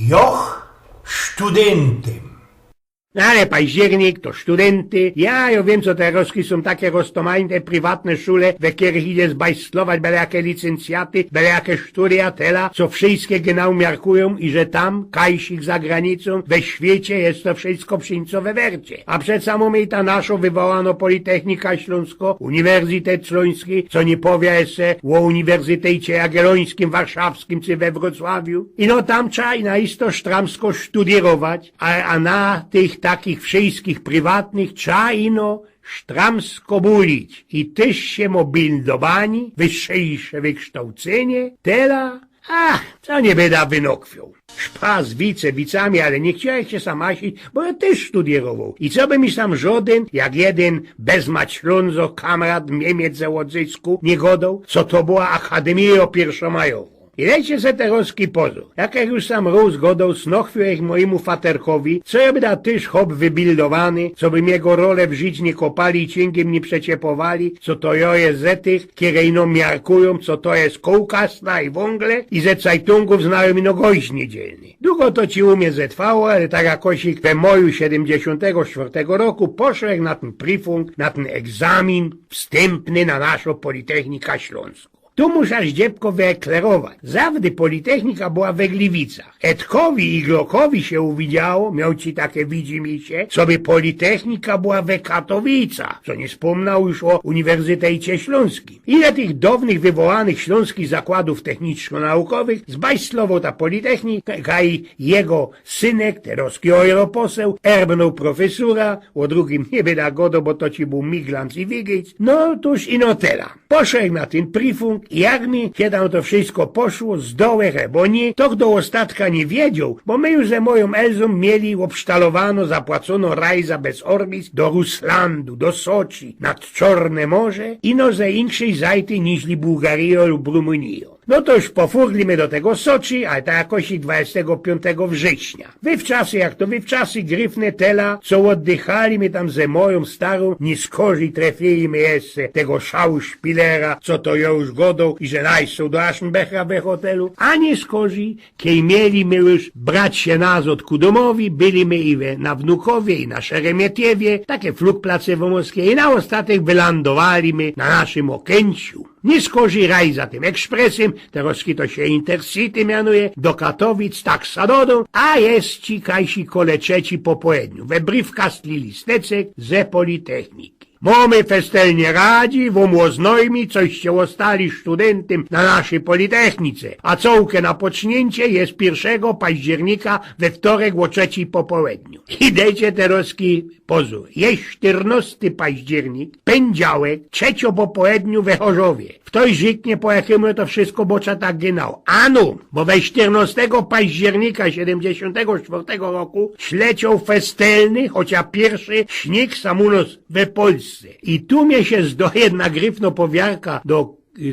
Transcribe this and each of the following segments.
Joch studentem. Ale październik to studenty. Ja wiem, co te roski są takie roztomajne prywatne szule, w których idzie zbajstlować byle jakie licencjaty, byle jakie studia tela, co wszystkie genau miarkują i że tam, kajsik za granicą, we świecie jest to wszystko przyńcowe wercie. A przed samą jej ta naszą wywołano Politechnika Śląsko, Uniwersytet Śląski, co nie powie se o Uniwersytecie Jagiellońskim, Warszawskim czy we Wrocławiu. I no tam trzeba i na isto sztramsko studiować, a na tych takich wszystkich prywatnych trzeba ino sztramsko bulić. I też się mobilizowani, wyższe wykształcenie, tela, co nie będę wynokwiał. Szpa z wicami, ale nie chciałem się samasić, bo ja też studiował. I co by mi sam żaden, jak jeden bezmaćlązo kamrat Niemiec ze Łodzysku nie godał, co to była Akademia Pierwszomajową. I lecie se teroski pozór. Jak już sam rozgodał, snochwił ich mojemu faterkowi, co ja by da też hop wybildowany, co by jego rolę w żyć nie kopali i cięgiem nie przeciepowali, co to jo jest ze tych, które ino miarkują, co to jest kołkasna i wągle, i ze cajtungów znają ino gość niedzielny. Długo to ci umie zetrwało, ale tak jakosik we moju 74 roku poszedł na ten prifunk, na ten egzamin wstępny na naszą Politechnika Śląską. Tu muszę dziebko wyeklerować. Zawdy Politechnika była we Gliwicach. Edkowi i Glokowi się uwidziało, miał ci takie widzimisię, sobie Politechnika była we Katowicach, co nie wspomnał już o Uniwersytecie Śląskim. Ile tych dawnych wywołanych śląskich zakładów techniczno-naukowych zbajstlował ta Politechnika i jego synek, teroski europoseł, erbnął profesura, o drugim nie będę godo, bo to ci był Miglanc i Wigic. No tuż ino tela. Poszedł na ten prifunk i jak mi się tam to wszystko poszło, zdołek, bo nie, to do ostatka nie wiedział, bo my już ze moją Elzą mieli obsztalowano, zapłacono rajza bez orbis do Ruslandu, do Soczi, nad Czorne Morze i no ze inszej zajty niźli Bułgarią lub Rumunią. No to już pofurlimy do tego Soczi, ale tak jakoś i 25 września. Wywczasy, jak to wywczasy, gryfne tela, co oddychali my tam ze moją starą, nie skorzy trafili my jeszcze tego szału szpilera, co to ją już godą i że najsą do Aschenbecha we hotelu, a nie skorzy, kiej mieli my już brać się nazad ku domowi, byli my i na Wnukowie i na Szeremietiewie, takie flugplace i na ostatek wylandowali my na naszym Okęciu. Nie skorzy raj za tym ekspresem, teraz to się Intercity mianuje, do Katowic tak sadodą, a jest ci kajsi kole trzeci po południu, we briefkastli listecek ze Politechniki. Mamy festelnie radzi, wam oznojmi, coście ostali studentem na naszej Politechnice, a cołkę na pocznięcie jest 1 października we wtorek o 3 po południu. Idecie teroski pozór. Jest 14 październik, pędziałek, 3 po południu we Chorzowie. W toj żyknie po jakiemu to wszystko bocza tak genau. Anu, bo we 14 października 74 roku śleciał festelny, chociaż pierwszy śnieg samunos we Polsce. I tu mnie się zdoje nagryfno powiarka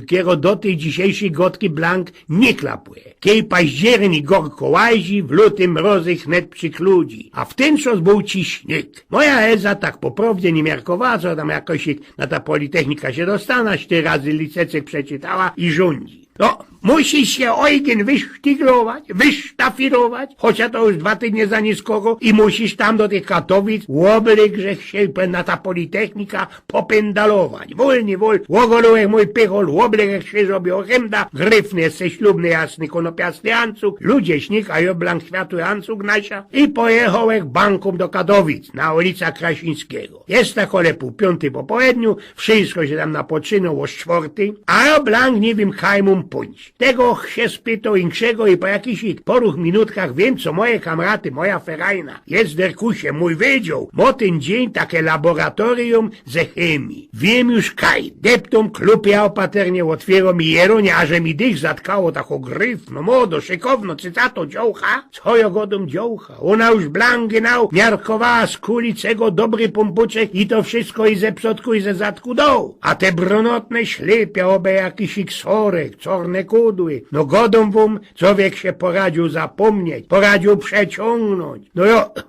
kiero do tej dzisiejszej gotki blank nie klapuje. Kiej październik gorko łazi, w lutym mrozy chnet przykludzi. A w ten czas był ci śnieg. Moja Elza tak poprawdzie nie miarkowała, co tam jakoś na ta Politechnika się dostana, 4 razy licecek przeczytała i rządzi. No, musi się ojgen wysztyglować, wysztafirować, chociaż to już 2 tygodnie za niskogo i musisz tam do tych Katowic łobryk, że się na ta Politechnika popędalować. Wolnie, łogolułek mój pychol, łobryk jak się zrobi ochemda, gryfny jesteś ślubny, jasny, konopiasty ancuk, ludzie śnikają blank światu ancuk nasia i pojechałek bankom do Katowic, na ulica Krasińskiego. Jest tak ole pół 5 po południu, wszystko się tam napoczynął o 4, a blank nie wiem kajmum pójść. Tego się spytał inszego i po jakichś poruch minutkach wiem, co moje kamraty, moja ferajna, jest derkusie, mój wydział, mo ten dzień takie laboratorium ze chemii. Wiem już kaj, deptom klupia opaternie otwiero mi jeronie, a że mi dych zatkało tako gryfno, modo, szykowno, cytato dziołcha, co ja godom dziołcha. Ona już blank genau miarkowała z kulicego dobry pompuczek i to wszystko i ze przodku i ze zadku dołu. A te brunotne ślepia obe jakiś iksorek, czorne kudły. No godą wam, człowiek się poradził zapomnieć, poradził przeciągnąć. No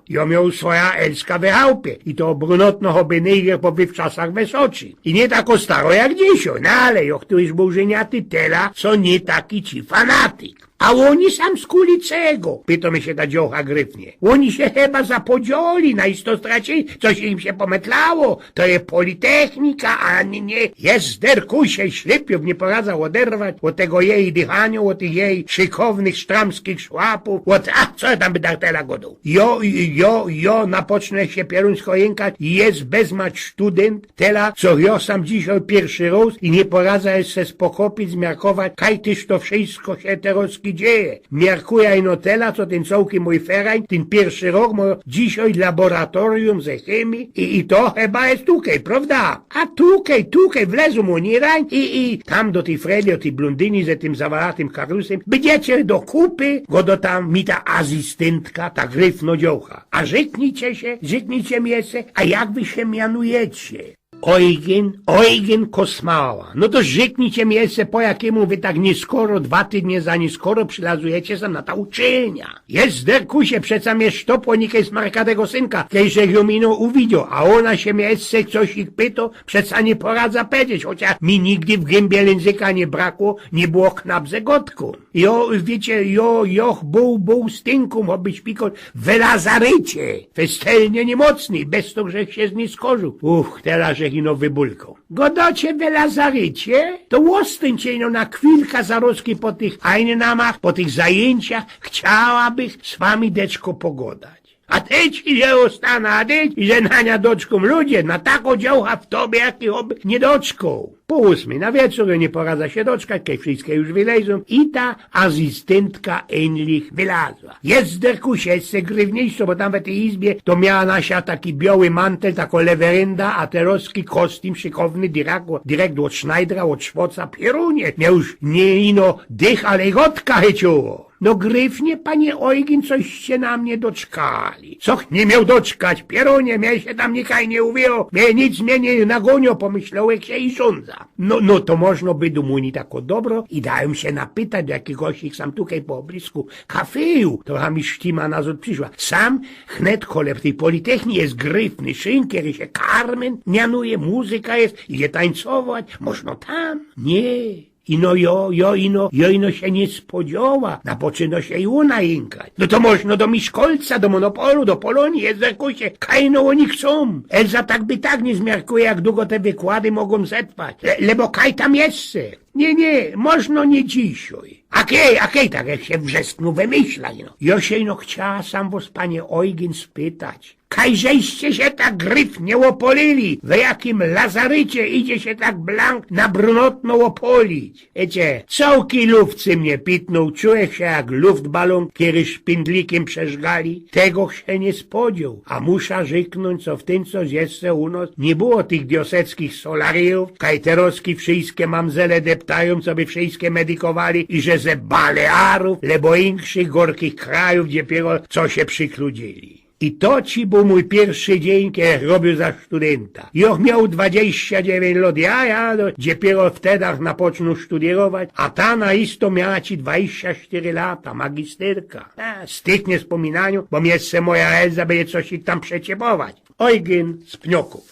jo miał swoja Elska we chałupie i to brunotno hobynyjger po wywczasach we Soczi. I nie tako staro jak dzisiaj, no ale jo któryś był żeniaty tela, co nie taki ci fanatyk. A oni sam z kulicego, pyta mi się ta dziocha gryfnie. Oni się chyba zapodzieli, na isto stracili, coś im się pometlało, to jest politechnika, a nie, jest zderkuj się, ślepiów nie poradza oderwać od tego jej dychania, od tych jej szykownych, sztramskich szłapów, co ja tam by dar tela godą. Jo, napocznę się pieruńsko jękać, jest bezmać student, tela, co ja sam dzisiaj pierwszy raz i nie poradza się spokopić, zmiarkować, kaj tyż to wszystko się teraz dzieje. Miarkuję ino tela, co ten całki mój ferajn, ten pierwszy rok ma dzisiaj laboratorium ze chemii i to chyba jest tukej, prawda? A tukej, wlezu mu nie rań i tam do tej Freli, do tej blondyni ze tym zawalatym karusem, będziecie do kupy, go do tam mi ta asystentka, ta gryfno dziołcha. A żyknijcie mi jeszcze, a jak wy się mianujecie? Eugen Kosmała. No to żyknijcie mi jeszcze, po jakiemu wy tak nieskoro, 2 tygodnie za nieskoro przylazujecie sam na ta uczelnia. Jest zderkusie, przeca mnie sztopło nikę z Markadego synka, kejże ją mino uwidział, a ona się mnie jeszcze coś ich pyta, przeca nie poradza powiedzieć, chociaż mi nigdy w gębie języka nie brakło, nie było knap zegotku. Wiecie, był stynkum, oby śpikał w lazarycie, festelnie niemocny, bez to, że się zniskorzył. Teraz, że ino wybulką. Godocie w lazarycie, to łostyncie ino na chwilkę zaroski po tych ajnamach, po tych zajęciach, chciałabych z wami deczko pogodać. A teď idzie ostana, idzie nania doczką ludzie, na taką dziołcha w tobie, jaki oby nie doczką. Po 8 na wieczór nie poradza się doczkać, kiedy wszystkie już wylezą i ta asystentka ähnlich wylazła. Jest zderkusie, jest se grywniejszo, bo tam w tej izbie to miała nasia taki biały mantel, tako lewerenda, a teroski kostium szykowny direkt od Schneidera, od Szwoca, pierunie. Miał już nie ino dych, ale gotka heciuło. No gryfnie, panie Eugen, coście na mnie doczkali. Coch nie miał doczkać, pierunie, mnie się tam nikaj nie uwiło, mnie nie nagonio, pomyślałek się i żądza. No to można by do muni tako dobro i dają się napytać do jakiegoś ich sam tutaj po oblisku kafeju. Trochę mi sztima nazad przyszła. Sam chnet kole w tej politechnii jest gryfny, szynkier i się Carmen mianuje, muzyka jest, idzie tańcować, można tam. Nie. Ino się nie spodziewa, napoczyno się i ona jękać. No to można do Miszkolca, do Monopolu, do Polonii, jest zerkusie, kajno oni chcą. Elza tak by tak nie zmiarkuje, jak długo te wykłady mogą zetrwać. Lebo kaj tam jeszcze? Nie, można nie dzisiaj. Akej tak jak się wrzesknu wymyśla, no. Ja się chciała sam was, panie Eugen, spytać. Kajżeście się tak gryfnie opolili, w jakim lazarycie idzie się tak blank na brunotno opolić. Wiecie, całki lufcy mnie pitnął, czuję się jak luftbalon, kiedy szpindlikiem przeżgali. Tego się nie spodziewał, a musza żyknąć, co w tym coś jeszcze u nas nie było tych dioseckich solariów, kajterowski wszystkie mamzele deptają, co by wszystkie medykowali i że ze Balearów, lebo inszych gorkich krajów, gdzie piero co się przykludzili. I to ci był mój pierwszy dzień, kiedy robił za studenta. Joch miał 29 lat, ja dopiero wtedy napocznął studiować, a ta na isto miała ci 24 lata, magisterka. Z tych nie wspominaniu, bo mnie se moja Elza będzie coś ich tam przeciebować. Eugen z Pnioków.